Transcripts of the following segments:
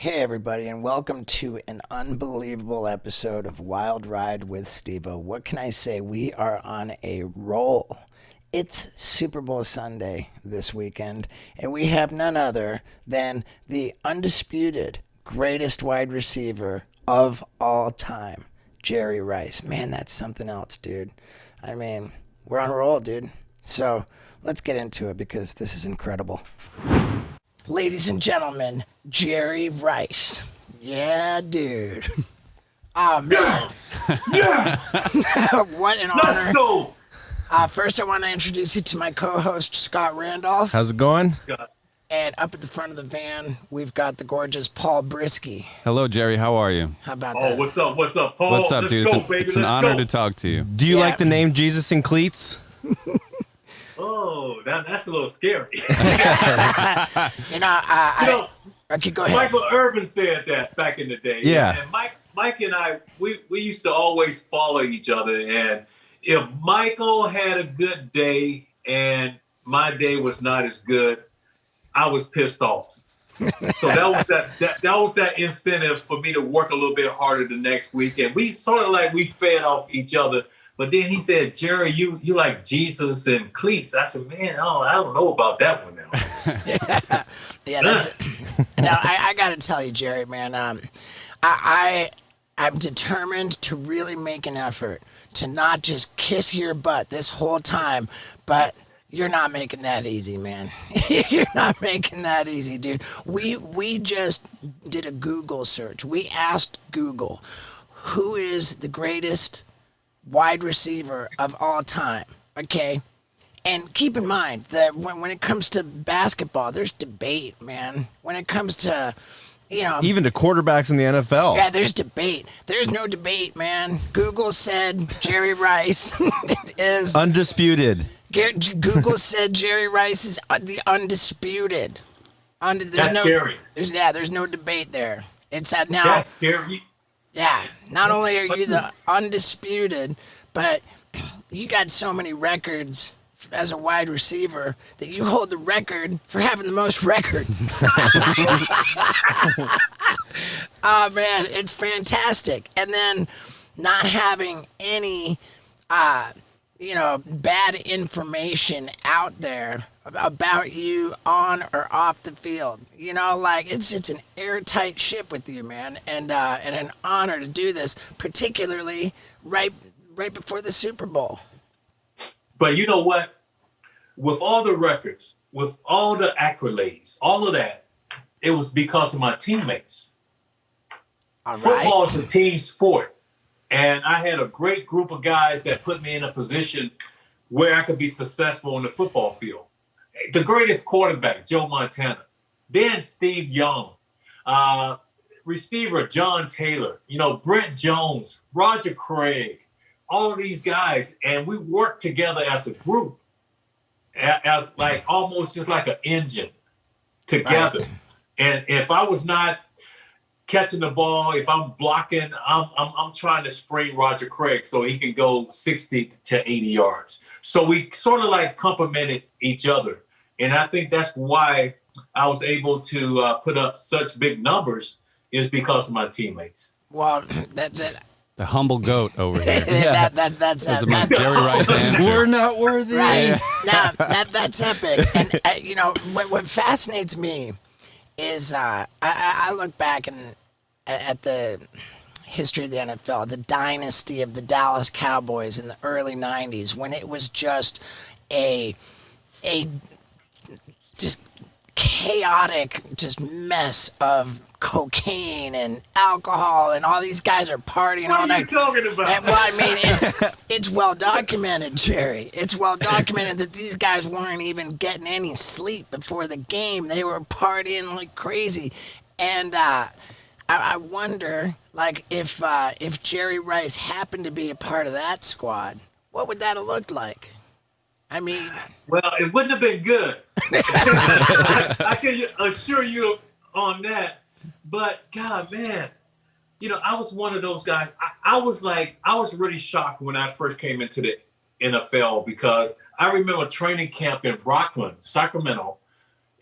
Hey everybody, and welcome to an unbelievable episode of Wild Ride with Steve-O. What can I say? We are on a roll. It's Super Bowl Sunday this weekend, and we have none other than the undisputed greatest wide receiver of all time, Jerry Rice. Man, that's something else, dude. I mean, we're on a roll, dude. So let's get into it because this is incredible. Ladies and gentlemen, Jerry Rice. Yeah, dude. Oh, man. Yeah! What an Let's honor. go! First, I want to introduce you to my co-host, Scott Randolph. How's it going? And up at the front of the van, we've got the gorgeous Paul Brisky. Hello, Jerry. How are you? How about Oh, that? what's up? What's up, Paul? What's up, Let's dude? go, It's, baby. it's an Let's honor go. to talk to you. Do you Yeah. like the name Jesus in Cleats? Oh, that's a little scary. You know, okay, go ahead. Michael Irvin said that back in the day. Yeah. And Mike and I, we used to always follow each other. And if Michael had a good day and my day was not as good, I was pissed off. So that was that incentive for me to work a little bit harder the next week. And we sort of like we fed off each other. But then he said, Jerry, you like Jesus and cleats. I said, man, I don't know about that one now. Yeah, that's it. Now, I got to tell you, Jerry, man, I'm determined to really make an effort to not just kiss your butt this whole time, but you're not making that easy, man. You're not making that easy, dude. We just did a Google search. We asked Google, who is the greatest wide receiver of all time, okay? And keep in mind that when it comes to basketball, there's debate, man. When it comes to, Even to quarterbacks in the NFL. yeah, there's debate. There's no debate, man. Google said Jerry Rice is Undisputed. Google said Jerry Rice is the undisputed. That's scary. There's no debate there. It's that now. That's scary. Yeah, not only are you the undisputed, but you got so many records as a wide receiver that you hold the record for having the most records. Oh, man, it's fantastic. And then not having any, bad information out there about you on or off the field. It's just an airtight ship with you, man, and an honor to do this, particularly right before the Super Bowl. But you know what? With all the records, with all the accolades, all of that, it was because of my teammates. All right. Football is a team sport. And I had a great group of guys that put me in a position where I could be successful on the football field. The greatest quarterback, Joe Montana. Then Steve Young. Receiver, John Taylor. Brent Jones, Roger Craig. All of these guys. And we worked together as a group. As like almost just like an engine together. Right. And if I was not catching the ball, if I'm blocking, I'm trying to spring Roger Craig so he can go 60 to 80 yards. So we sort of like complemented each other. And I think that's why I was able to put up such big numbers is because of my teammates. Well, The humble goat over here. that's the most Jerry Rice answer. We're not worthy. right. Now that's epic. And what fascinates me is I look back at the history of the NFL, the dynasty of the Dallas Cowboys in the early 90s, when it was just a just chaotic just mess of cocaine and alcohol, and all these guys are partying all night. What are you talking about? Well, I mean, it's well documented, Jerry. It's well documented that these guys weren't even getting any sleep before the game. They were partying like crazy, and I wonder, like, if Jerry Rice happened to be a part of that squad, what would that have looked like? I mean, Well, it wouldn't have been good. I can assure you on that. But God, man, I was one of those guys. I was really shocked when I first came into the NFL because I remember training camp in Rockland, Sacramento.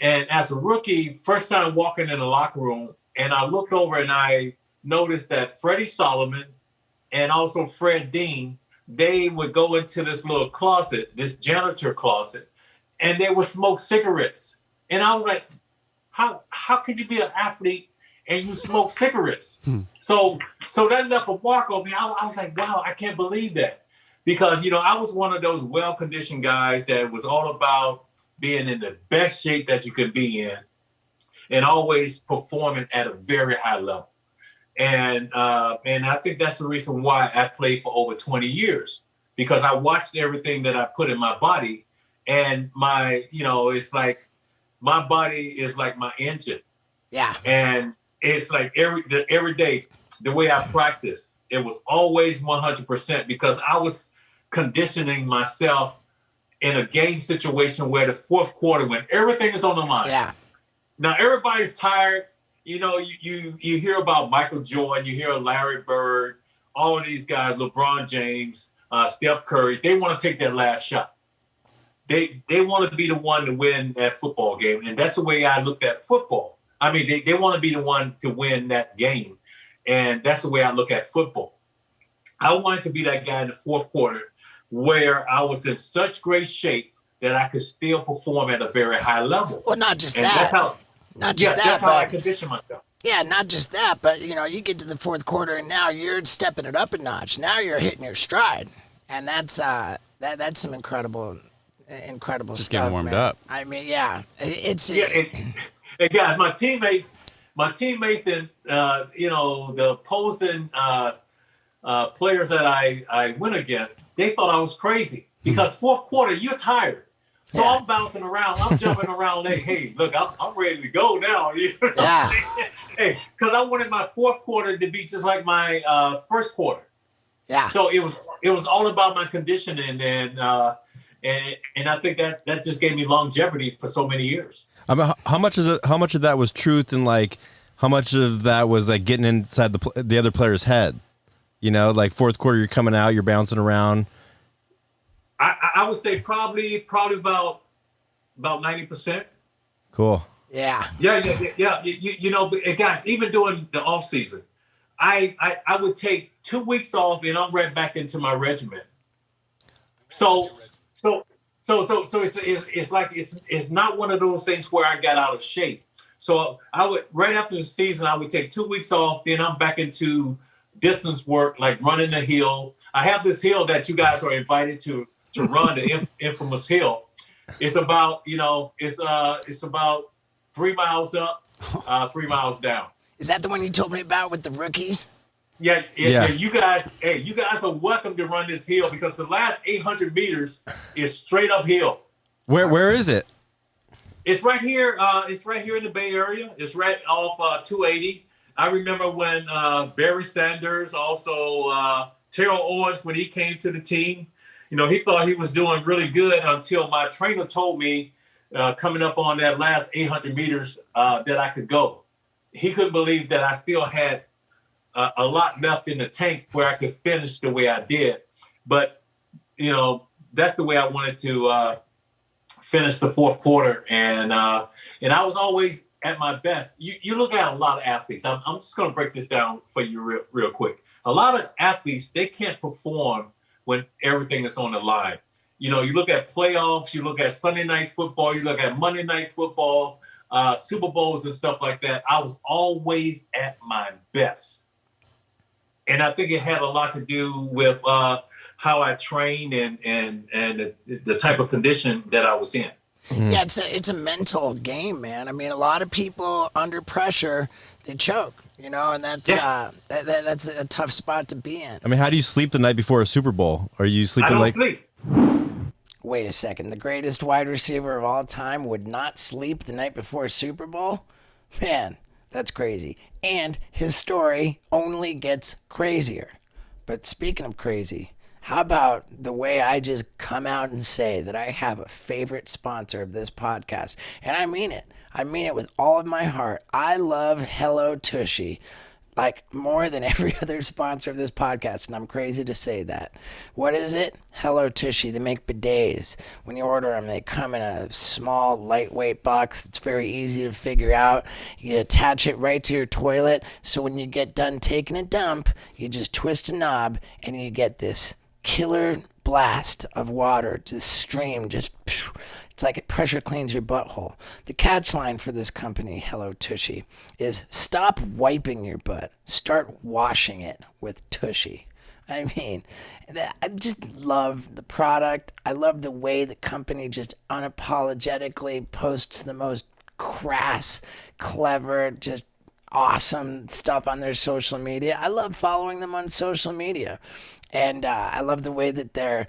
And as a rookie, first time walking in the locker room, and I looked over and I noticed that Freddie Solomon and also Fred Dean, they would go into this little closet, this janitor closet, and they would smoke cigarettes. And I was like, how could you be an athlete and you smoke cigarettes? So that left a mark on me. I was like, wow, I can't believe that. Because, I was one of those well-conditioned guys that was all about being in the best shape that you could be in and always performing at a very high level. And I think that's the reason why I played for over 20 years, because I watched everything that I put in my body, and it's like my body is like my engine. Yeah. And it's like every day, the way I practice, it was always 100% because I was conditioning myself in a game situation where the fourth quarter, when everything is on the line. Yeah. Now everybody's tired. You hear about Michael Jordan, you hear Larry Bird, all of these guys, LeBron James, Steph Curry. They want to take that last shot. They want to be the one to win that football game, and that's the way I looked at football. I mean, they want to be the one to win that game, and that's the way I look at football. I wanted to be that guy in the fourth quarter where I was in such great shape that I could still perform at a very high level. Well, not just and that. That's how I condition myself. Yeah, not just that, but you get to the fourth quarter and now you're stepping it up a notch. Now you're hitting your stride, and that's some incredible Just stuff. getting warmed man. up. I mean, yeah, it's And guys, my teammates, and the opposing players that I went against, they thought I was crazy because fourth quarter you're tired. So Yeah. I'm bouncing around. I'm jumping around. Like, hey, look, I'm ready to go now. You know what Yeah. I'm saying? Hey, because I wanted my fourth quarter to be just like my first quarter. yeah. So it was all about my conditioning, and I think that just gave me longevity for so many years. I mean, how much of that was truth, and like how much of that was like getting inside the other player's head? Like fourth quarter, you're coming out, you're bouncing around. I would say probably about 90%. Cool. Yeah. Yeah. But guys, even during the off season, I would take 2 weeks off and I'm right back into my regiment. So it's like it's not one of those things where I got out of shape. So I would, right after the season, I would take 2 weeks off, then I'm back into distance work, like running the hill. I have this hill that you guys are invited to run, the infamous hill. It's about, it's about 3 miles up, 3 miles down. Is that the one you told me about with the rookies? Yeah. You guys are welcome to run this hill because the last 800 meters is straight uphill. Where is it? It's right here. It's right here in the Bay Area. It's right off 280. I remember when Barry Sanders, also Terrell Owens, when he came to the team, he thought he was doing really good until my trainer told me coming up on that last 800 meters that I could go. He couldn't believe that I still had a lot left in the tank where I could finish the way I did. But, that's the way I wanted to finish the fourth quarter. And I was always at my best. You look at a lot of athletes. I'm just going to break this down for you real quick. A lot of athletes, they can't perform when everything is on the line. You look at playoffs, you look at Sunday night football, you look at Monday night football, Super Bowls and stuff like that. I was always at my best. And I think it had a lot to do with how I trained and the type of condition that I was in. Yeah, it's a mental game, man. I mean, a lot of people under pressure, they choke, and that's that's a tough spot to be in. I mean, how do you sleep the night before a Super Bowl? Are you sleeping I don't sleep. Wait a second. The greatest wide receiver of all time would not sleep the night before a Super Bowl? Man, that's crazy. And his story only gets crazier. But speaking of crazy, how about the way I just come out and say that I have a favorite sponsor of this podcast? And I mean it. I mean it with all of my heart. I love Hello Tushy. like more than every other sponsor of this podcast, and I'm crazy to say that. What is it? Hello Tushy. They make bidets. When you order them, they come in a small, lightweight box that's very easy to figure out. You attach it right to your toilet, so when you get done taking a dump, you just twist a knob, and you get this killer blast of water, just stream, just... It's like it pressure cleans your butthole. The catch line for this company, Hello Tushy, is stop wiping your butt. Start washing it with Tushy. I mean, I just love the product. I love the way the company just unapologetically posts the most crass, clever, just awesome stuff on their social media. I love following them on social media. And I love the way that they're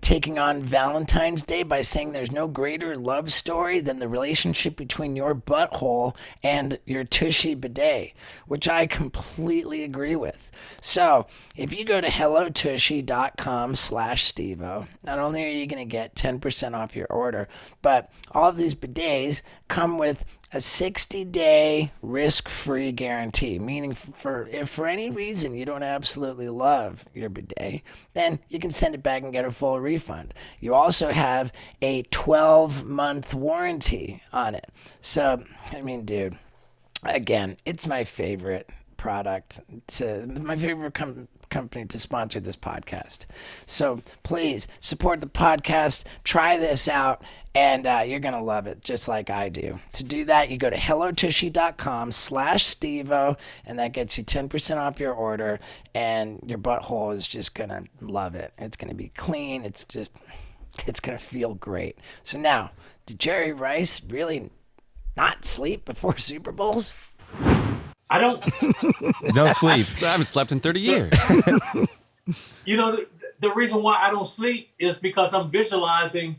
taking on Valentine's Day by saying there's no greater love story than the relationship between your butthole and your Tushy bidet, which I completely agree with. So if you go to hellotushy.com/Stevo, not only are you going to get 10% off your order, but all of these bidets come with a 60-day risk-free guarantee, meaning if for any reason you don't absolutely love your bidet, then you can send it back and get a full refund. You also have a 12-month warranty on it. So, I mean, dude, again, it's my favorite product, my favorite company to sponsor this podcast. So please support the podcast, try this out, and you're going to love it just like I do. To do that, you go to hellotushy.com/Stevo, and that gets you 10% off your order, and your butthole is just going to love it. It's going to be clean. It's going to feel great. So now, did Jerry Rice really not sleep before Super Bowls? I don't. Don't sleep. I haven't slept in 30 years. You know, the reason why I don't sleep is because I'm visualizing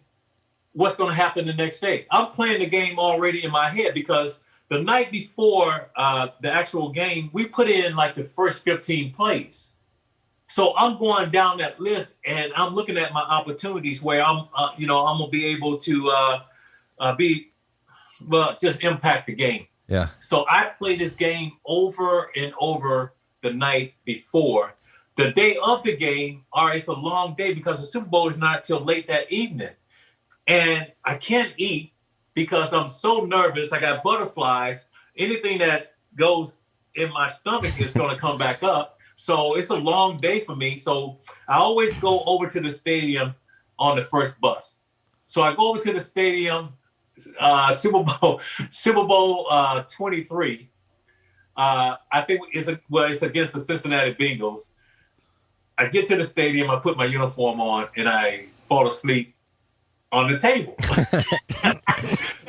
what's going to happen the next day. I'm playing the game already in my head because the night before the actual game, we put in like the first 15 plays. So I'm going down that list and I'm looking at my opportunities where I'm going to be able to just impact the game. Yeah. So I play this game over and over the night before. The day of the game, it's a long day because the Super Bowl is not till late that evening. And I can't eat because I'm so nervous. I got butterflies. Anything that goes in my stomach is going to come back up. So it's a long day for me. So I always go over to the stadium on the first bus. So I go over to the stadium, Super Bowl 23. I think it's against the Cincinnati Bengals. I get to the stadium, I put my uniform on, and I fall asleep on the table.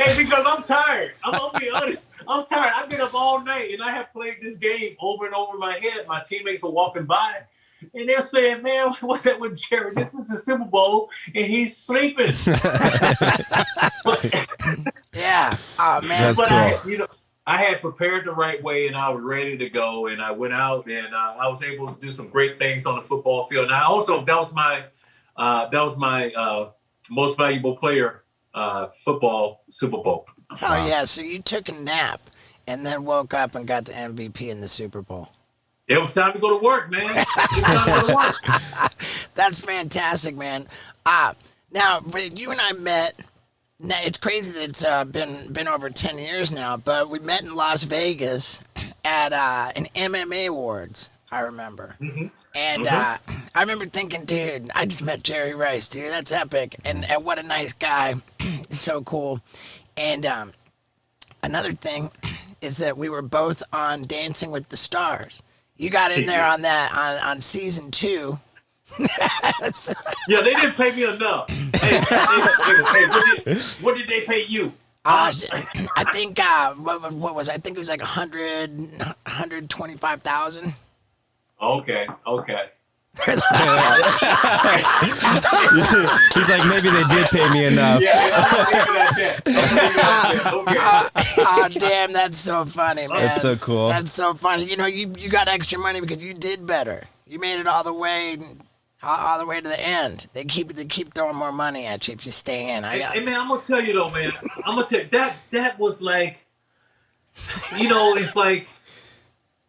And because I'm tired. I'm going to be honest. I'm tired. I've been up all night, and I have played this game over and over in my head. My teammates are walking by, and they're saying, man, what's that with Jerry? This is the Super Bowl, and he's sleeping. Yeah. Oh, man. That's cool. I had prepared the right way, and I was ready to go, and I went out, and I was able to do some great things on the football field. And I also, that was my most valuable player football Super Bowl. Oh, yeah. So you took a nap and then woke up and got the MVP in the Super Bowl. It was time to go to work, man. It was time to go to work. That's fantastic, man. Now, you and I met. Now, it's crazy that it's been over 10 years now, but we met in Las Vegas at an MMA Awards, I remember. Mm-hmm. And I remember thinking, dude, I just met Jerry Rice, dude. That's epic. And what a nice guy. So cool. And another thing is that we were both on Dancing with the Stars. You got in there on that on season 2. Yeah, they didn't pay me enough. Hey, what did they pay you? I think what was I think it was like 125,000. Okay. He's like, maybe they did pay me enough. Oh, damn, that's so funny, man. That's so cool. That's so funny. You know, you got extra money because you did better. You made it all the way to the end. They keep throwing more money at you if you stay in. Hey, man, I'm gonna tell you though, man. I'm gonna tell you that was like, it's like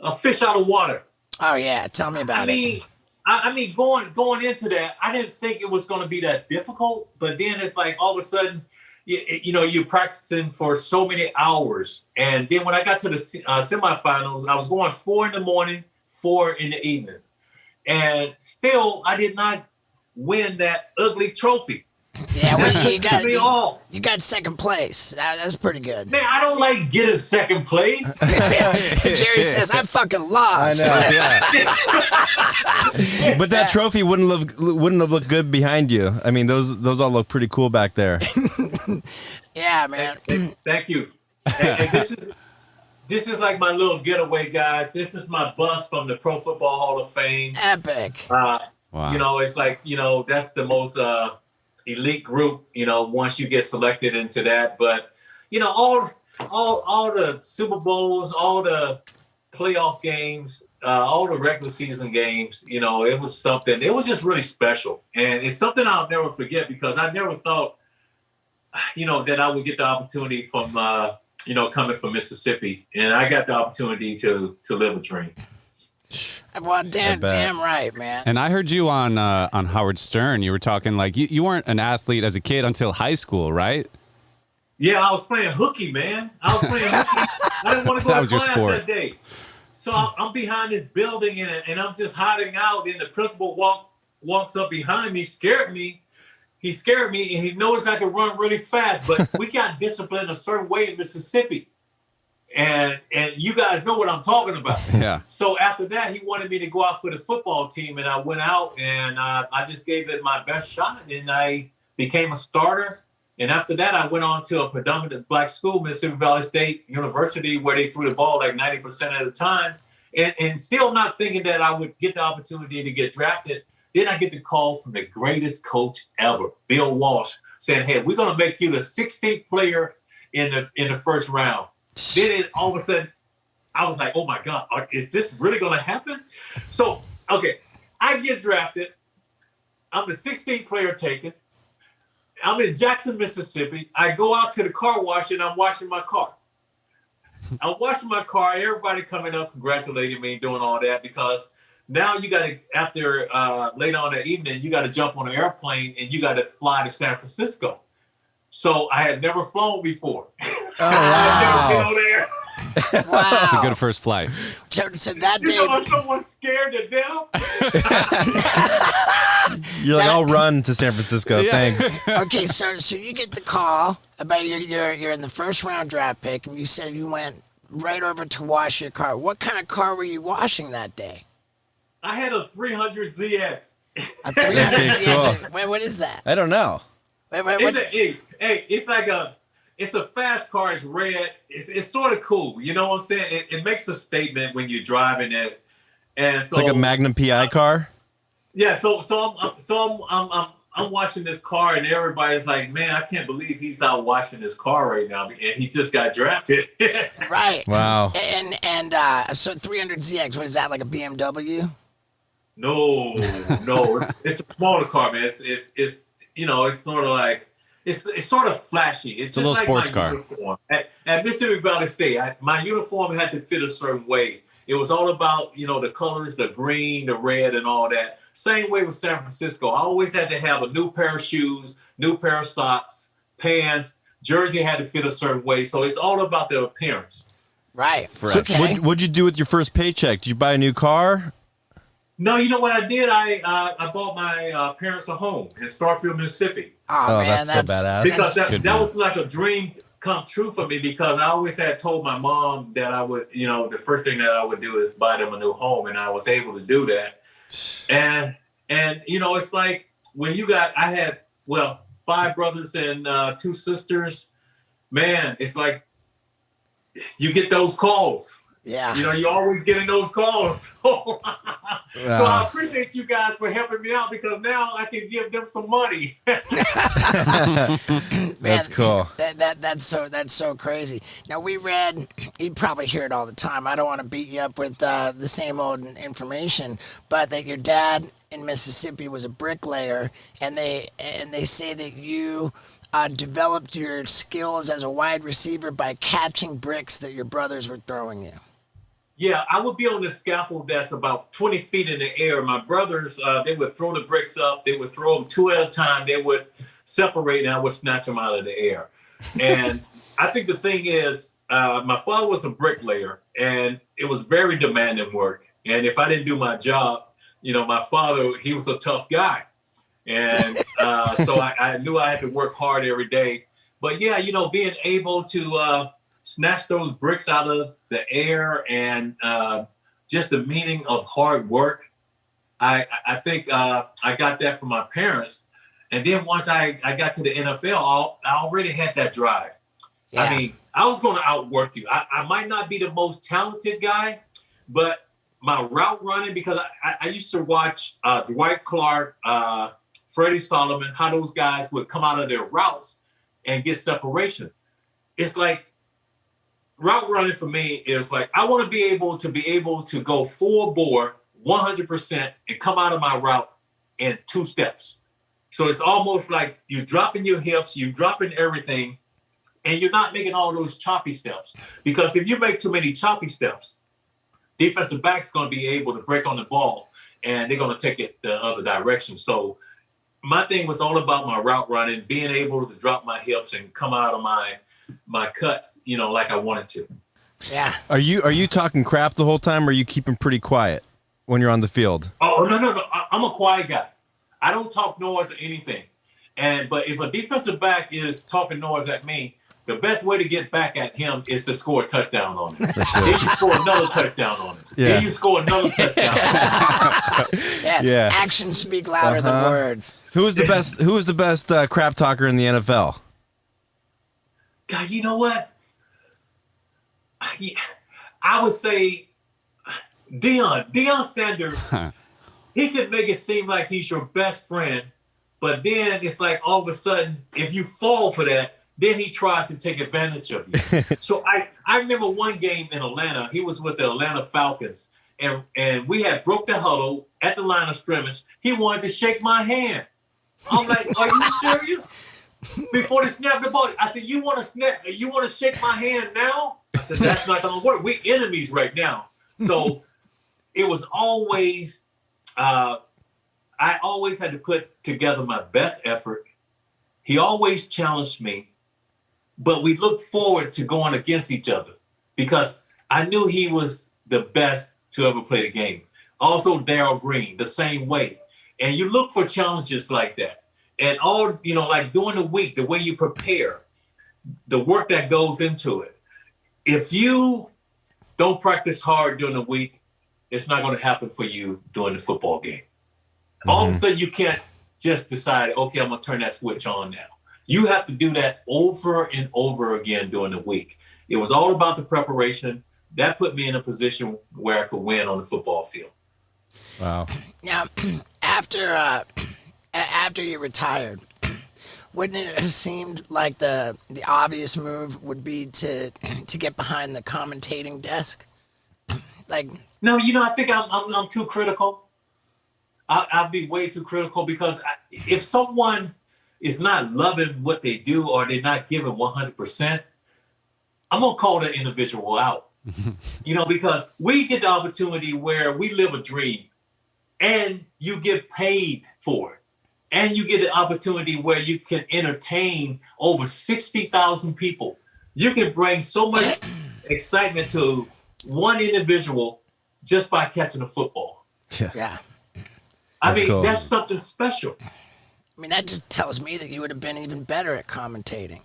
a fish out of water. Oh yeah, tell me about it. I mean, going into that, I didn't think it was going to be that difficult. But then it's like all of a sudden, you're practicing for so many hours, and then when I got to the semifinals, I was going 4 in the morning, 4 in the evening, and still I did not win that ugly trophy. Yeah, well, you you got second place. That's pretty good. Man, I don't like getting second place. Jerry says I fucking lost. I know. Yeah. But that trophy wouldn't have looked good behind you. I mean, those all look pretty cool back there. Yeah, man. Thank you. And this is like my little getaway, guys. This is my bus from the Pro Football Hall of Fame. Epic. Wow. It's like, that's the most elite group, once you get selected into that. But, all the Super Bowls, all the playoff games, all the regular season games, it was something. It was just really special. And it's something I'll never forget because I never thought, that I would get the opportunity from, coming from Mississippi. And I got the opportunity to live a dream. Well, damn right, man. And I heard you on Howard Stern. You were talking like you weren't an athlete as a kid until high school, right? Yeah, I was playing hooky, man. I didn't want to go to class that day. So I'm behind this building and I'm just hiding out. And the principal walks up behind me, scared me. He scared me and he noticed I could run really fast. But we got disciplined a certain way in Mississippi. And you guys know what I'm talking about. Yeah. So after that, he wanted me to go out for the football team, and I went out and I just gave it my best shot, and I became a starter. And after that, I went on to a predominant black school, Mississippi Valley State University, where they threw the ball like 90% of the time, and still not thinking that I would get the opportunity to get drafted. Then I get the call from the greatest coach ever, Bill Walsh, saying, "Hey, we're going to make you the 16th player in the first round." Then all of a sudden, I was like, oh, my God, is this really going to happen? So, okay, I get drafted. I'm the 16th player taken. I'm in Jackson, Mississippi. I go out to the car wash, and I'm washing my car. I'm washing my car. Everybody coming up, congratulating me, doing all that, because now you got to, after later on that evening, you got to jump on an airplane, and you got to fly to San Francisco. So I had never flown before. Oh, wow. I've never been on there. Wow. It's a good first flight. So that day, someone's scared to death. You're like, I'll run to San Francisco. Yeah. Thanks. okay, so you get the call about you're in the first round draft pick, and you said you went right over to wash your car. What kind of car were you washing that day? I had a 300ZX. A 300 Okay, cool. CX. Wait, what is that? I don't know. Wait, what? It's like it's a fast car. It's red. It's sort of cool. You know what I'm saying? It makes a statement when you're driving it, and so It's like a Magnum PI car. Yeah. So I'm washing this car, and everybody's like, "Man, I can't believe he's out washing this car right now," and he just got drafted. Right. Wow. And so 300ZX. What is that? Like a BMW? No. It's a smaller car, man. It's sort of like. It's sort of flashy. It's just a little like sports my car. uniform. At Mississippi Valley State, my uniform had to fit a certain way. It was all about, the colors, the green, the red, and all that. Same way with San Francisco. I always had to have a new pair of shoes, new pair of socks, pants. Jersey had to fit a certain way. So it's all about the appearance. Right. So Okay. what'd you do with your first paycheck? Did you buy a new car? No, you know what I did? I bought my parents a home in Starkville, Mississippi. Oh, man, that's so badass. Because that good was like a dream come true for me, because I always had told my mom that I would, the first thing that I would do is buy them a new home, and I was able to do that. And it's like when I had 5 brothers and 2 sisters, man, it's like you get those calls. Yeah. You're always getting those calls. So I appreciate you guys for helping me out, because now I can give them some money. That's cool. That's so crazy. Now we read, you probably hear it all the time. I don't want to beat you up with the same old information, but that your dad in Mississippi was a bricklayer, and they say that you developed your skills as a wide receiver by catching bricks that your brothers were throwing you. Yeah, I would be on the scaffold that's about 20 feet in the air. My brothers, they would throw the bricks up. They would throw them two at a time. They would separate, and I would snatch them out of the air. And I think the thing is, my father was a bricklayer, and it was very demanding work. And if I didn't do my job, my father, he was a tough guy. And so I knew I had to work hard every day. But yeah, being able to snatch those bricks out of the air and just the meaning of hard work, I think I got that from my parents. And then once I got to the NFL, I already had that drive. Yeah. I mean, I was going to outwork you. I might not be the most talented guy, but my route running, because I used to watch Dwight Clark, Freddie Solomon, how those guys would come out of their routes and get separation. It's like route running for me is like, I want to be able to go full bore 100% and come out of my route in 2 steps. So it's almost like you're dropping your hips, you're dropping everything, and you're not making all those choppy steps. Because if you make too many choppy steps, defensive back's going to be able to break on the ball, and they're going to take it the other direction. So my thing was all about my route running, being able to drop my hips and come out of my cuts, like I wanted to. Yeah. Are you talking crap the whole time, or are you keeping pretty quiet when you're on the field? Oh, no. I'm a quiet guy. I don't talk noise or anything. But if a defensive back is talking noise at me, the best way to get back at him is to score a touchdown on him. Sure. Then you score another touchdown on him. Yeah. Then you score another touchdown on him. Yeah. Actions speak louder than words. Who is the best crap talker in the NFL? God, you know what? I would say Deion Sanders. He could make it seem like he's your best friend, but then it's like all of a sudden, if you fall for that, then he tries to take advantage of you. So I remember one game in Atlanta. He was with the Atlanta Falcons, and we had broke the huddle at the line of scrimmage. He wanted to shake my hand. I'm like, are you serious? Before they snapped the ball, I said, you want to shake my hand now? I said, that's not going to work. We're enemies right now. So it was always, I always had to put together my best effort. He always challenged me, but we looked forward to going against each other because I knew he was the best to ever play the game. Also, Darryl Green, the same way. And you look for challenges like that. And all, like during the week, the way you prepare, the work that goes into it. If you don't practice hard during the week, it's not going to happen for you during the football game. Mm-hmm. All of a sudden, you can't just decide, okay, I'm going to turn that switch on now. You have to do that over and over again during the week. It was all about the preparation. That put me in a position where I could win on the football field. Wow. Now, after you retired, wouldn't it have seemed like the obvious move would be to get behind the commentating desk? No, I think I'm too critical. I'll be way too critical because if someone is not loving what they do or they're not giving 100%, I'm gonna call that individual out. Because we get the opportunity where we live a dream, and you get paid for it. And you get the opportunity where you can entertain over 60,000 people. You can bring so much excitement to one individual just by catching a football. Yeah. I mean, cool. That's something special. I mean, that just tells me that you would have been even better at commentating.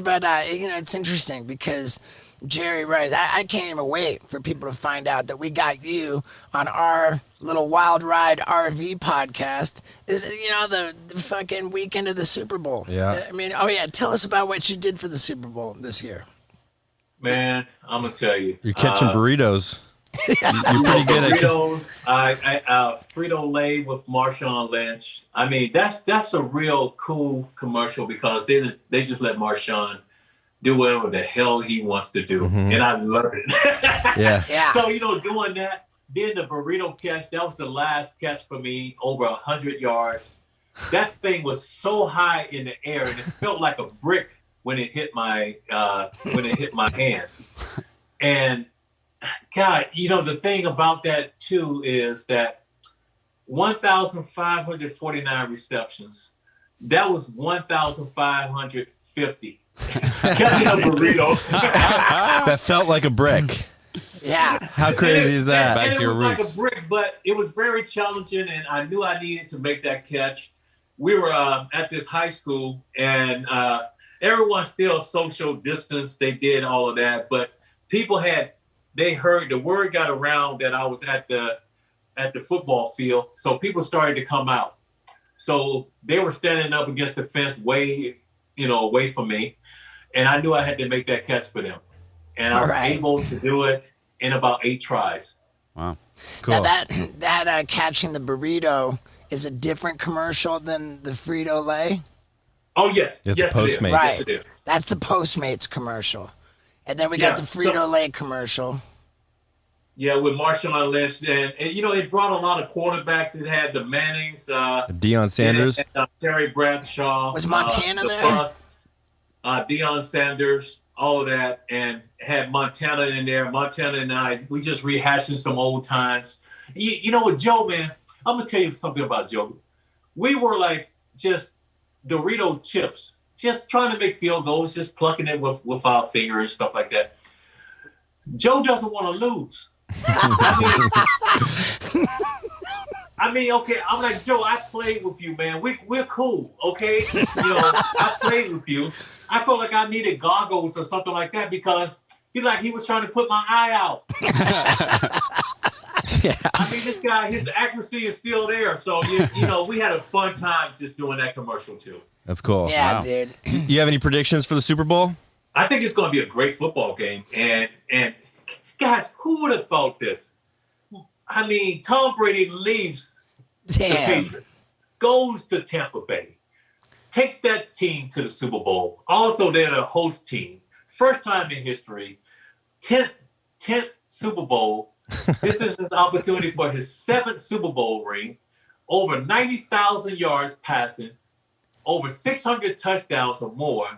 But it's interesting because Jerry Rice, I can't even wait for people to find out that we got you on our little Wild Ride RV podcast. Is the fucking weekend of the Super Bowl? Yeah. I mean, tell us about what you did for the Super Bowl this year. Man, I'm gonna tell you, you're catching burritos. You're pretty good at burritos. Frito-Lay with Marshawn Lynch. I mean, that's a real cool commercial because they just let Marshawn do whatever the hell he wants to do. Mm-hmm. And I love it. Yeah. So, doing that, then the burrito catch, that was the last catch for me, over 100 yards. That thing was so high in the air and it felt like a brick when it hit my hand. And God, the thing about that too is that 1,549 receptions. That was 1,550. Catching a burrito. That felt like a brick. Yeah. How crazy is that? Back And to it your was roots. like a brick, but it was very challenging, and I knew I needed to make that catch. We were at this high school, and everyone still social distance. They did all of that, but people they heard, the word got around that I was at the football field, so people started to come out. So they were standing up against the fence away from me, and I knew I had to make that catch for them, and I was able to do it in about 8 tries. Wow. It's cool. Now that catching the burrito is a different commercial than the Frito-Lay? Oh, yes. It's yes, a it is. Postmates. Right. Yes, it is. That's the Postmates commercial. And then we got the Frito-Lay commercial. Yeah, with Marshawn Lynch. And it brought a lot of quarterbacks. It had the Mannings. Deion Sanders. It had, Terry Bradshaw. Was Montana there? Buff, Deion Sanders, all of that. And had Montana in there. Montana and I, we just rehashing some old times. You know what, Joe, man, I'm going to tell you something about Joe. We were like just Dorito chips, just trying to make field goals, just plucking it with our finger and stuff like that. Joe doesn't want to lose. I mean, okay, I'm like, Joe, I played with you, man. We're cool, okay? I played with you. I felt like I needed goggles or something like that because he was trying to put my eye out. Yeah. I mean, this guy, his accuracy is still there. So, we had a fun time just doing that commercial too. That's cool. Yeah, Wow. dude. You have any predictions for the Super Bowl? I think it's going to be a great football game. And guys, who would have thought this? I mean, Tom Brady leaves the Damn. Patriots, goes to Tampa Bay, takes that team to the Super Bowl. Also, they're the host team. First time in history, 10th Super Bowl. This is his opportunity for his 7th Super Bowl ring, over 90,000 yards passing, over 600 touchdowns or more,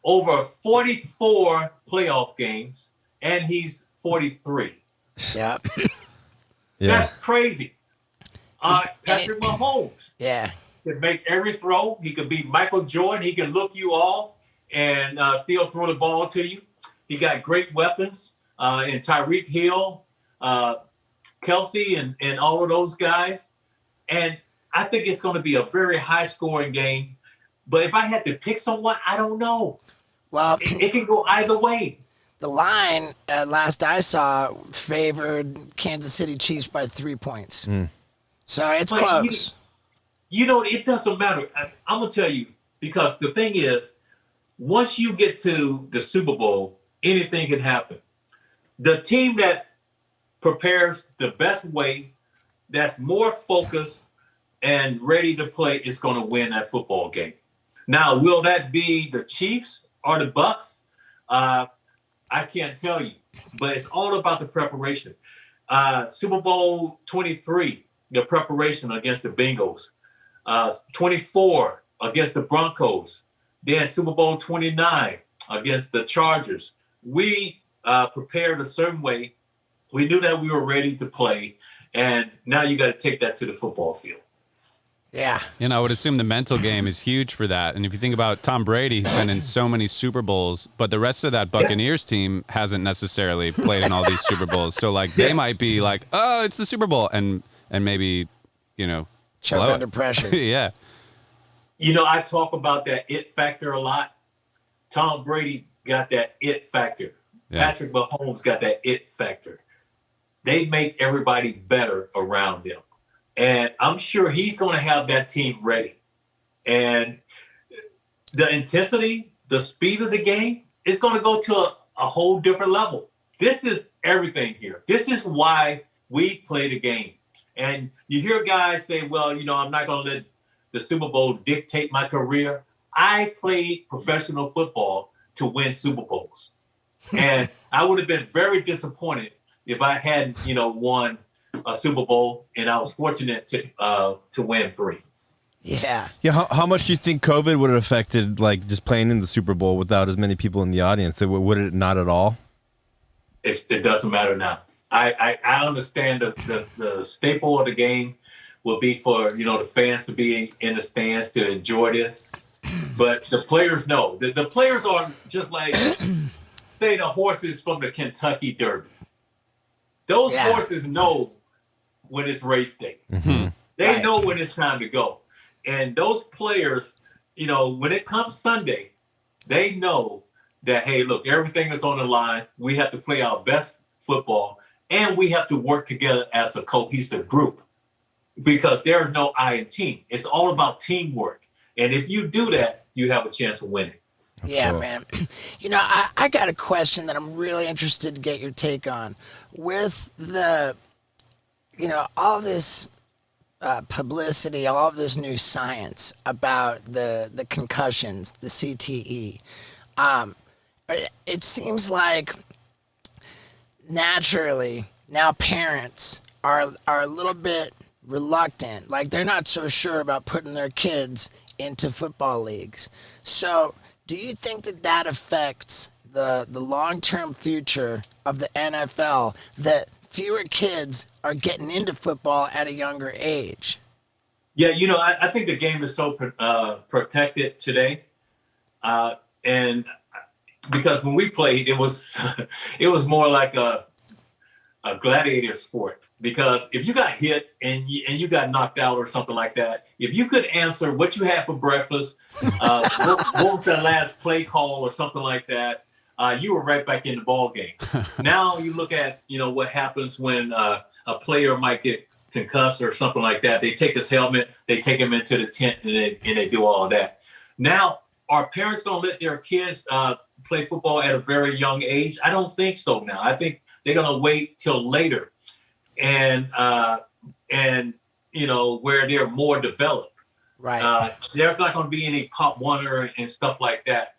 over 44 playoff games, and he's 43. Yeah. That's crazy. Patrick Mahomes Yeah. can make every throw. He could be Michael Jordan. He can look you off and still throw the ball to you. He got great weapons in Tyreek Hill, Kelsey, and all of those guys. And I think it's going to be a very high-scoring game. But if I had to pick someone, I don't know. Well, It can go either way. the line, last I saw, favored Kansas City Chiefs by 3 points. So it's But close. It doesn't matter. I'm going to tell you, because the thing is, once you get to the Super Bowl, anything can happen. The team that prepares the best way, that's more focused and ready to play, is going to win that football game. Now, will that be the Chiefs or the Bucks? I can't tell you, but it's all about the preparation. Super Bowl 23, the preparation against the Bengals. 24 against the Broncos. Then Super Bowl 29 against the Chargers. We prepared a certain way. We knew that we were ready to play, and now you got to take that to the football field. Yeah. I would assume the mental game is huge for that. And if you think about Tom Brady, he's been in so many Super Bowls, but the rest of that Buccaneers team hasn't necessarily played in all these Super Bowls. So they might be like, oh, it's the Super Bowl, and maybe, Choke blow under it. pressure. Yeah. I talk about that it factor a lot. Tom Brady got that it factor. Yeah. Patrick Mahomes got that it factor. They make everybody better around them. And I'm sure he's going to have that team ready. And the intensity, the speed of the game is going to go to a whole different level. This is everything here. This is why we play the game. And you hear guys say, well, I'm not going to let the Super Bowl dictate my career. I played professional football to win Super Bowls. And I would have been very disappointed if I hadn't, won a Super Bowl, and I was fortunate to win 3. Yeah. Yeah, how much do you think COVID would have affected like just playing in the Super Bowl without as many people in the audience? Would it not at all? It doesn't matter now. I understand the staple of the game will be for the fans to be in the stands to enjoy this, but the players know. The players are just like say the horses from the Kentucky Derby. Those horses know when it's race day. Mm-hmm. They know when it's time to go. And those players, when it comes Sunday, they know that, hey, look, everything is on the line. We have to play our best football, and we have to work together as a cohesive group because there is no I in team. It's all about teamwork. And if you do that, you have a chance of winning. That's yeah, cool. man. I got a question that I'm really interested to get your take on. With the, all this publicity, all of this new science about the concussions, the CTE, it seems like naturally now parents are a little bit reluctant. Like they're not so sure about putting their kids into football leagues. So do you think that affects the long-term future of the NFL, that fewer kids are getting into football at a younger age? Yeah, I think the game is so protected today. And because when we played, it was more like a gladiator sport. Because if you got hit and you got knocked out or something like that, if you could answer what you had for breakfast, what was the last play call or something like that, you were right back in the ball game. Now you look at what happens when a player might get concussed or something like that. They take his helmet, they take him into the tent, and they do all of that. Now, are parents going to let their kids play football at a very young age? I don't think so now. I think they're going to wait till later. And where they're more developed, right? There's not going to be any Pop Warner and stuff like that.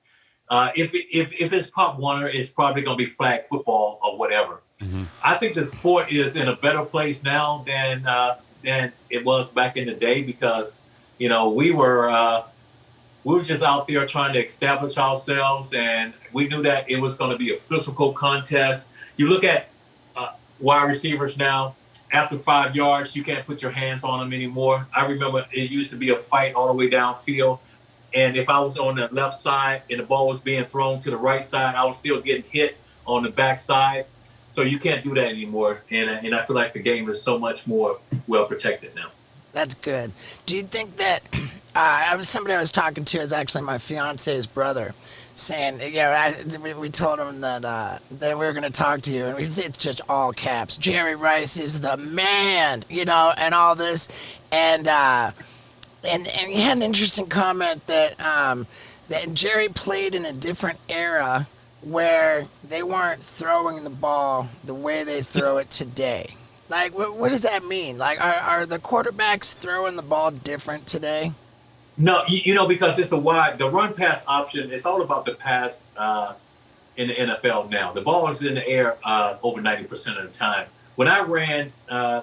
If it's Pop Warner, it's probably going to be flag football or whatever. Mm-hmm. I think the sport is in a better place now than it was back in the day because we were just out there trying to establish ourselves, and we knew that it was going to be a physical contest. You look at wide receivers now, after 5 yards, you can't put your hands on them anymore. I remember it used to be a fight all the way downfield. And if I was on the left side and the ball was being thrown to the right side, I was still getting hit on the backside. So you can't do that anymore. And I feel like the game is so much more well protected now. That's good. Do you think that somebody I was talking to is actually my fiance's brother, saying, we told him that we were going to talk to you, and it's just all caps. Jerry Rice is the man, and all this, and he had an interesting comment that Jerry played in a different era where they weren't throwing the ball the way they throw it today. Like, what does that mean? Like, are the quarterbacks throwing the ball different today? No, because it's the run pass option. It's all about the pass in the NFL now. The ball is in the air over 90% of the time. When I ran,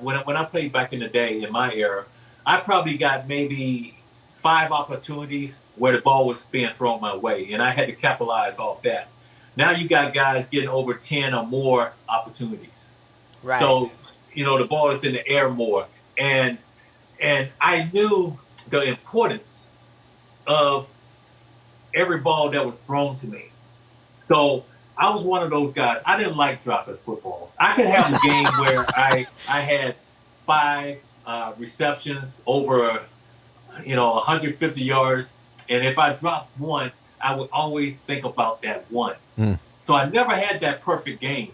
when I played back in the day in my era, I probably got maybe 5 opportunities where the ball was being thrown my way, and I had to capitalize off that. Now you got guys getting over 10 or more opportunities. Right. So, the ball is in the air more. And I knew the importance of every ball that was thrown to me. So I was one of those guys. I didn't like dropping footballs. I could have a game where I had 5 receptions over, 150 yards. And if I dropped one, I would always think about that one. So I never had that perfect game.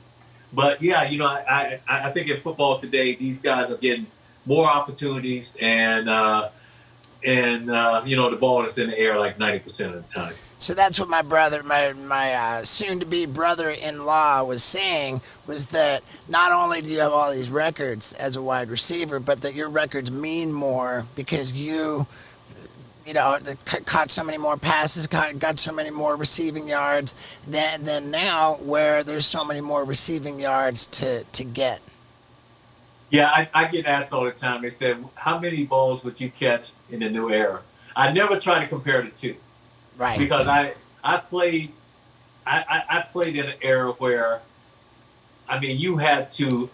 But yeah, I think in football today, these guys are getting more opportunities, and the ball is in the air like 90% of the time. So that's what my brother, my soon-to-be brother-in-law was saying, was that not only do you have all these records as a wide receiver, but that your records mean more because you caught so many more passes, got so many more receiving yards than now, where there's so many more receiving yards to get. Yeah, I get asked all the time. They said, "How many balls would you catch in the new era?" I never try to compare the two Right. because I played I played in an era where I mean you had to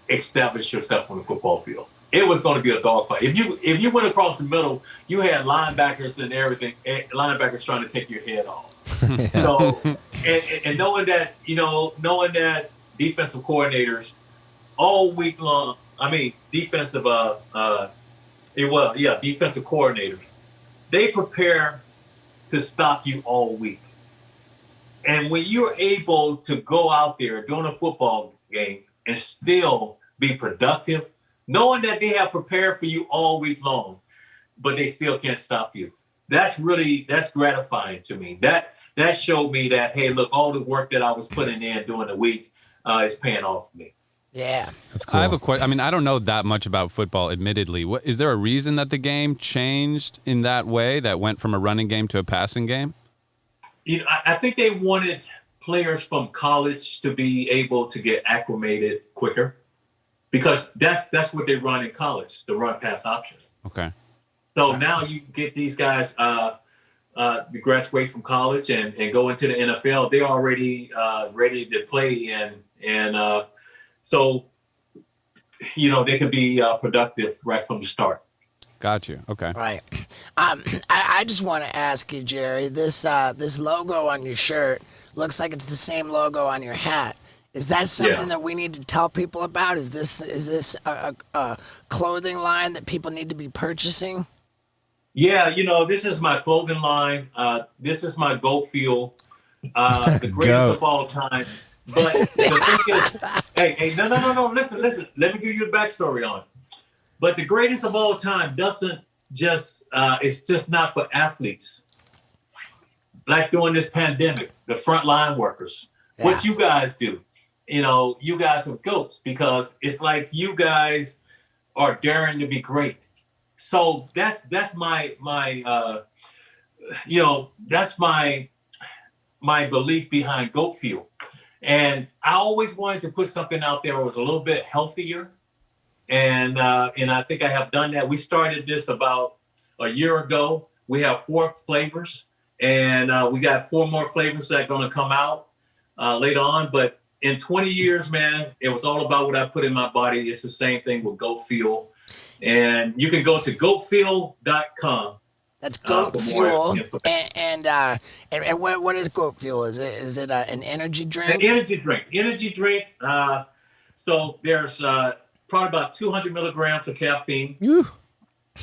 establish yourself on the football field. It was going to be a dogfight. If you went across the middle, you had linebackers and everything, linebackers trying to take your head off. So and knowing that knowing that defensive coordinators all week long. I mean, defensive defensive coordinators. They prepare to stop you all week. And when you're able to go out there during a football game and still be productive, knowing that they have prepared for you all week long, but they still can't stop you. That's gratifying to me. That showed me that, hey, look, all the work that I was putting in during the week is paying off for me. Yeah. That's cool. I have a question. I mean, I don't know that much about football, admittedly. Is there a reason that the game changed in that way, that went from a running game to a passing game? I think they wanted players from college to be able to get acclimated quicker because that's what they run in college, the run pass option. Okay. So now you get these guys graduate from college and go into the NFL. They're already ready to play and so they can be productive right from the start. Got you. Okay. Right. I just want to ask you, Jerry. This logo on your shirt looks like it's the same logo on your hat. Is that something that we need to tell people about? Is this a clothing line that people need to be purchasing? Yeah, this is my clothing line. This is my GOAT fuel, the greatest of all time. But the thing is, hey, no. Listen. Let me give you a backstory on it. But the greatest of all time doesn't just, it's just not for athletes. Like during this pandemic, the frontline workers, what you guys do, you guys are GOATs because it's like you guys are daring to be great. So that's my that's my belief behind GOAT Fuel. And I always wanted to put something out there that was a little bit healthier. And I think I have done that. We started this about a year ago. We have 4 flavors, and we got 4 more flavors that are going to come out later on. But in 20 years, man, it was all about what I put in my body. It's the same thing with GOAT Fuel. And you can go to goatfuel.com. That's GOAT Fuel. And what is GOAT Fuel? Is it an energy drink? An energy drink. So there's probably about 200 milligrams of caffeine. Woo.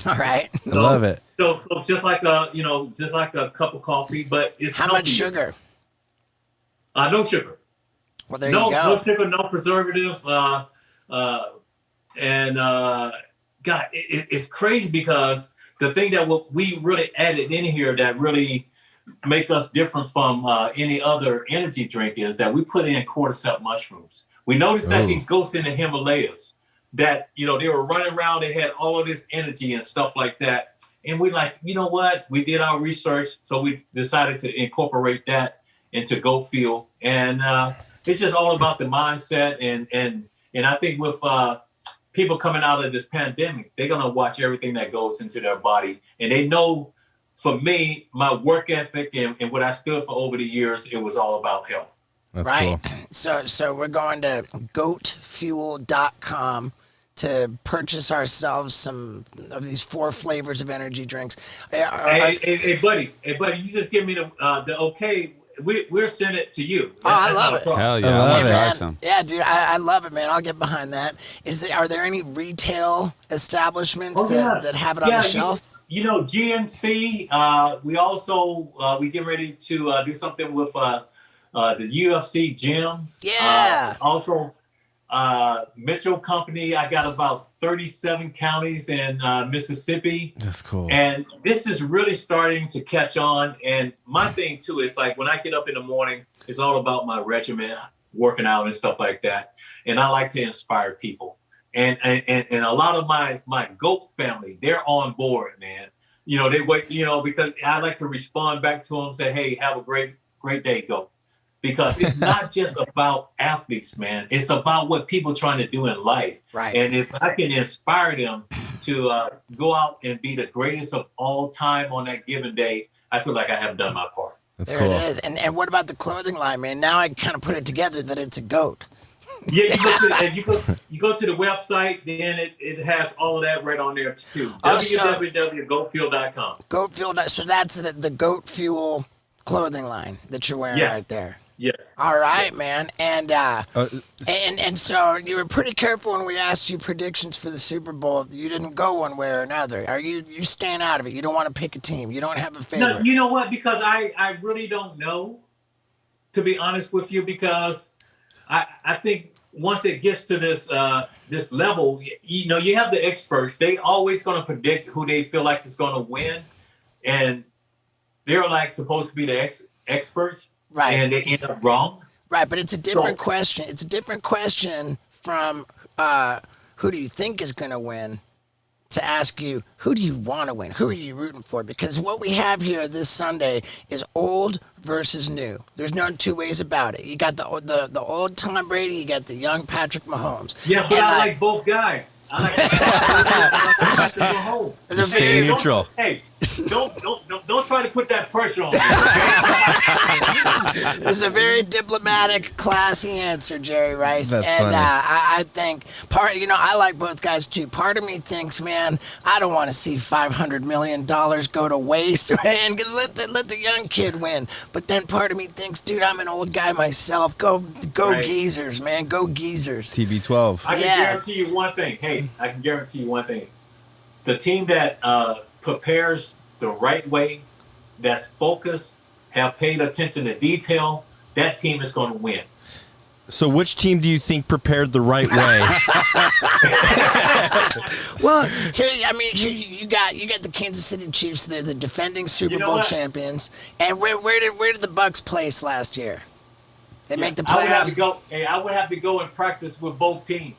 All right. I love it. So just like a cup of coffee, but it's how much sugar? No sugar. Well, there you go. No sugar, no preservative. God, it's crazy because the thing that we really added in here that really make us different from any other energy drink is that we put in cordyceps mushrooms. We noticed that these ghosts in the Himalayas, that, they were running around, they had all of this energy and stuff like that. And we like, you know what? We did our research, so we decided to incorporate that into GOAT Fuel. And it's just all about the mindset. And I think with people coming out of this pandemic, they're going to watch everything that goes into their body. And they know, for me, my work ethic and what I stood for over the years, it was all about health. That's right. cool. So we're going to goatfuel.com to purchase ourselves some of these 4 flavors of energy drinks. Hey, buddy, you just give me the okay. We'll send it to you. I love it. Hell yeah. I love I'm it. try some. Yeah, dude, I love it, man. I'll get behind that. Are there any retail establishments that have it on the shelf? GNC. We also we get ready to do something with the UFC gyms. Yeah. Also, Mitchell Company. I got about 37 counties in Mississippi. That's cool. And this is really starting to catch on. And my thing too is like when I get up in the morning, it's all about my regimen, working out and stuff like that. And I like to inspire people. And a lot of my GOAT family, they're on board, man. They wait, because I like to respond back to them, say, hey, have a great day, GOAT. because it's not just about athletes, man. It's about what people trying to do in life. Right. And if I can inspire them to go out and be the greatest of all time on that given day, I feel like I have done my part. That's There cool. it is. And what about the clothing line, man? Now I kind of put it together that it's a goat. Yeah, you go to the website, then it has all of that right on there too. Oh, so- www.goatfuel.com. Goat Fuel. So that's the Goat Fuel clothing line that you're wearing Yes. right there. Yes. All right, man. And so you were pretty careful when we asked you predictions for the Super Bowl. You didn't go one way or another. Are you staying out of it? You don't want to pick a team. You don't have a favorite. No, you know what? Because I really don't know, to be honest with you, because I think once it gets to this level, you know, you have the experts. They always going to predict who they feel like is going to win, and they're like supposed to be the experts, Right. And they end up wrong. Right, but it's a different question. It's a different question from who do you think is going to win to ask you, who do you want to win? Who are you rooting for? Because what we have here this Sunday is old versus new. There's no two ways about it. You got the old Tom Brady, you got the young Patrick Mahomes. Yeah, but And I like both guys. I like the whole. They're Stay very- neutral. Hey, don't try to put that pressure on me. Okay? It's a very diplomatic, classy answer, Jerry Rice. That's and funny. I think I like both guys too. Part of me thinks, man, I don't want to see $500 million go to waste and let the young kid win. But then part of me thinks, dude, I'm an old guy myself. Go Right. Geezers, man. Go Geezers. TB12. I can Yeah. guarantee you one thing. Hey, I can guarantee you one thing. The team that prepares the right way, that's focused, have paid attention to detail, that team is going to win. So which team do you think prepared the right way? Well, here you got the Kansas City Chiefs. They're the defending Super You know Bowl what? champions. And where did the Bucks place last year? They make the I would have playoffs. to go. Hey, I would have to go and practice with both teams.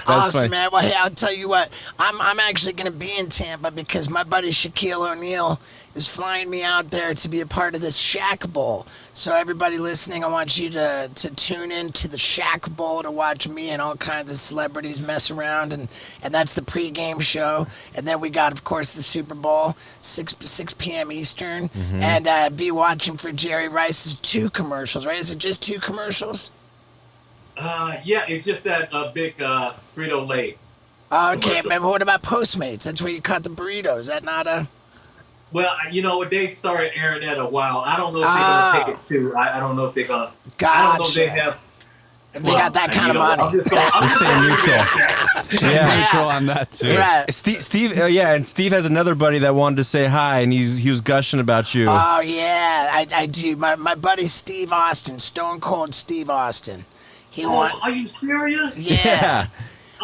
Awesome, funny. man. Well, hey, I'll tell you what. I'm actually going to be in Tampa because my buddy Shaquille O'Neal is flying me out there to be a part of this Shaq Bowl. So everybody listening, I want you to tune in to the Shaq Bowl to watch me and all kinds of celebrities mess around, and that's the pregame show. And then we got, of course, the Super Bowl, 6 p.m. Eastern, and be watching for Jerry Rice's 2 commercials, right? Is it just 2 commercials? Yeah, it's just that big Frito-Lay. Okay, Commercial. but what about Postmates? That's where you cut the burrito. Is that not a... Well, you know, they started airing that a while. I don't know if they're going to take it to. I don't know if they're going to. I don't know if they Gotcha. have. If they got that kind of money. I'm just going to Stay neutral. Yeah. Neutral on that too. Right. Steve, and Steve has another buddy that wanted to say hi, and he was gushing about you. Oh, yeah, I do. My buddy Steve Austin, Stone Cold Steve Austin. He won. Are you serious? Yeah.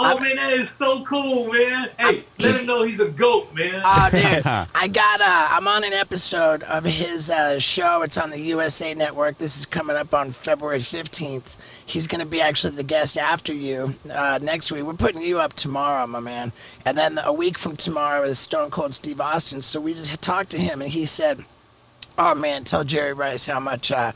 Oh, man, that is so cool, man. Hey, let him know he's a goat, man. Oh, dude, I'm on an episode of his show. It's on the USA Network. This is coming up on February 15th. He's going to be actually the guest after you next week. We're putting you up tomorrow, my man. And then a week from tomorrow is Stone Cold Steve Austin. So we just talked to him, and he said, oh, man, tell Jerry Rice how much I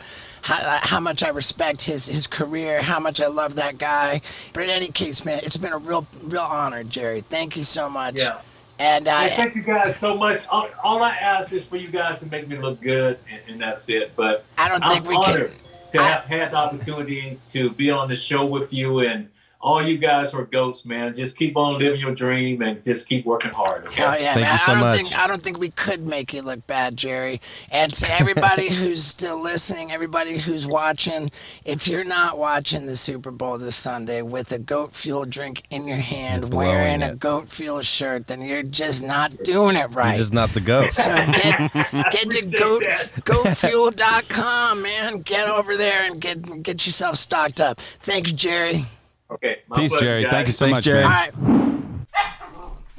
respect his career, how much I love that guy. But in any case, man, it's been a real honor, Jerry. Thank you so much. Yeah. And Hey, thank you guys so much. All I ask is for you guys to make me look good, and that's it. But I don't think I'm we can. honored to have had the opportunity to be on the show with you, and all you guys are ghosts, man. Just keep on living your dream and just keep working hard. Okay? Oh yeah, Thank man. you so much. I don't think we could make you look bad, Jerry. And to everybody who's still listening, everybody who's watching, if you're not watching the Super Bowl this Sunday with a Goat Fuel drink in your hand, blowing wearing a it. Goat Fuel shirt, then you're just not doing it right. You're just not the goat. So get to appreciate that. goatfuel.com, man. Get over there and get yourself stocked up. Thanks, Jerry. Okay. My Peace, pleasure, Jerry. guys. Thank you so Thanks, much, Jerry. man.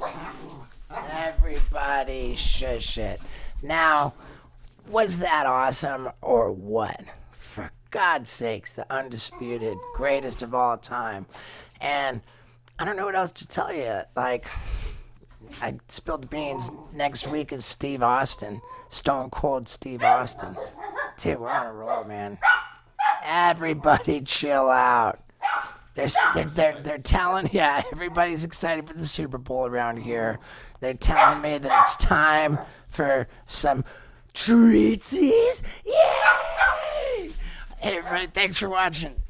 All right. Everybody shush it. Now, was that awesome or what? For God's sakes, the undisputed greatest of all time. And I don't know what else to tell you. Like, I spilled the beans. Next week is Steve Austin, Stone Cold Steve Austin. Dude, we're on a roll, man. Everybody chill out. They're telling, yeah, everybody's excited for the Super Bowl around here. They're telling me that it's time for some treatsies. Yay! Hey, everybody, thanks for watching.